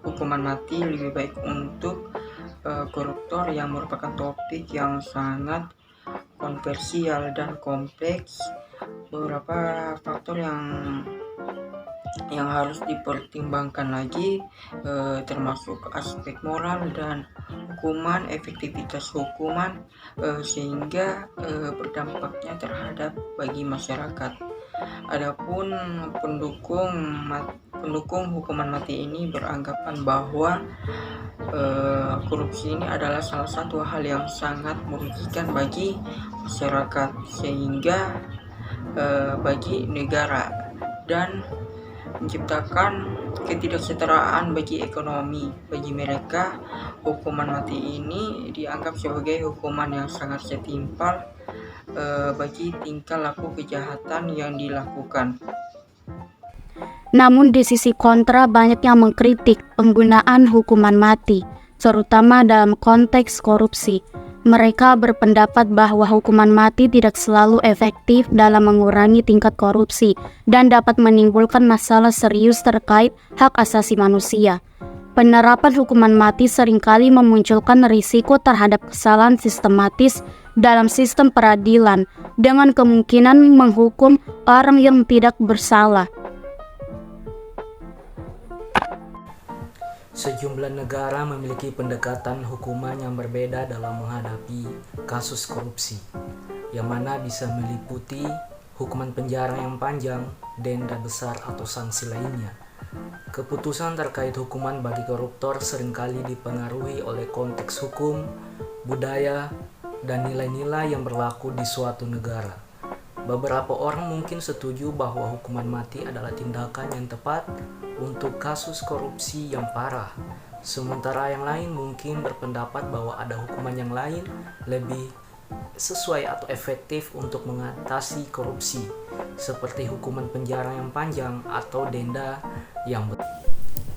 Hukuman mati lebih baik untuk koruptor yang merupakan topik yang sangat kontroversial dan kompleks. Beberapa faktor yang harus dipertimbangkan lagi, termasuk aspek moral dan hukuman, efektivitas hukuman, sehingga berdampaknya terhadap bagi masyarakat. Adapun pendukung hukuman mati ini beranggapan bahwa korupsi ini adalah salah satu hal yang sangat merugikan bagi masyarakat, sehingga bagi negara, dan menciptakan ketidaksetaraan bagi ekonomi. Bagi mereka, hukuman mati ini dianggap sebagai hukuman yang sangat setimpal bagi tingkah laku kejahatan yang dilakukan. Namun di sisi kontra banyak yang mengkritik penggunaan hukuman mati, terutama dalam konteks korupsi. Mereka berpendapat bahwa hukuman mati tidak selalu efektif dalam mengurangi tingkat korupsi dan dapat menimbulkan masalah serius terkait hak asasi manusia. Penerapan hukuman mati seringkali memunculkan risiko terhadap kesalahan sistematis dalam sistem peradilan dengan kemungkinan menghukum orang yang tidak bersalah. Sejumlah negara memiliki pendekatan hukuman yang berbeda dalam menghadapi kasus korupsi, yang mana bisa meliputi hukuman penjara yang panjang, denda besar, atau sanksi lainnya. Keputusan terkait hukuman bagi koruptor seringkali dipengaruhi oleh konteks hukum, budaya, dan nilai-nilai yang berlaku di suatu negara. Beberapa orang mungkin setuju bahwa hukuman mati adalah tindakan yang tepat untuk kasus korupsi yang parah, sementara yang lain mungkin berpendapat bahwa ada hukuman yang lain lebih sesuai atau efektif untuk mengatasi korupsi, seperti hukuman penjara yang panjang atau denda yang besar.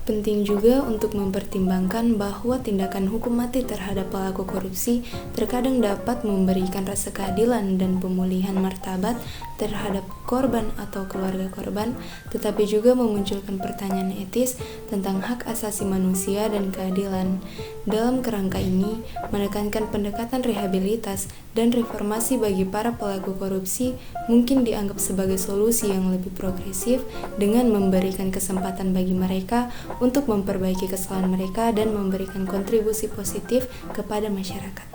Penting juga untuk mempertimbangkan bahwa tindakan hukum mati terhadap pelaku korupsi terkadang dapat memberikan rasa keadilan dan pemulihan martabat terhadap korban atau keluarga korban, tetapi juga memunculkan pertanyaan etis tentang hak asasi manusia dan keadilan. Dalam kerangka ini, menekankan pendekatan rehabilitas dan reformasi bagi para pelaku korupsi mungkin dianggap sebagai solusi yang lebih progresif dengan memberikan kesempatan bagi mereka untuk memperbaiki kesalahan mereka dan memberikan kontribusi positif kepada masyarakat.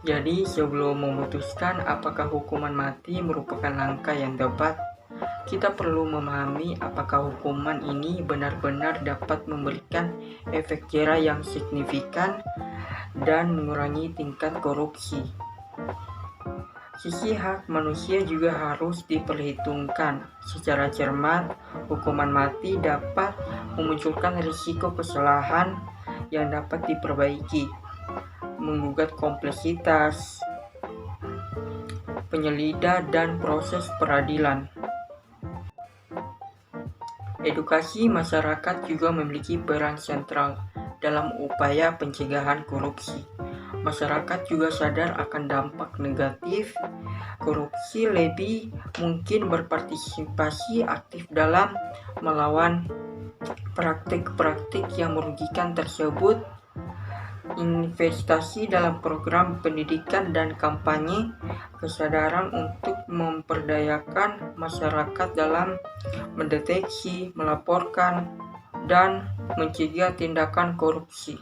Jadi sebelum memutuskan apakah hukuman mati merupakan langkah yang tepat, kita perlu memahami apakah hukuman ini benar-benar dapat memberikan efek jera yang signifikan dan mengurangi tingkat korupsi. Sisi hak manusia juga harus diperhitungkan. Secara cermat, hukuman mati dapat memunculkan risiko kesalahan yang dapat diperbaiki, menggugat kompleksitas penyelidikan dan proses peradilan. Edukasi masyarakat juga memiliki peran sentral dalam upaya pencegahan korupsi. Masyarakat juga sadar akan dampak negatif korupsi, lebih mungkin berpartisipasi aktif dalam melawan praktik-praktik yang merugikan tersebut. Investasi dalam program pendidikan dan kampanye kesadaran untuk memperdayakan masyarakat dalam mendeteksi, melaporkan, dan mencegah tindakan korupsi.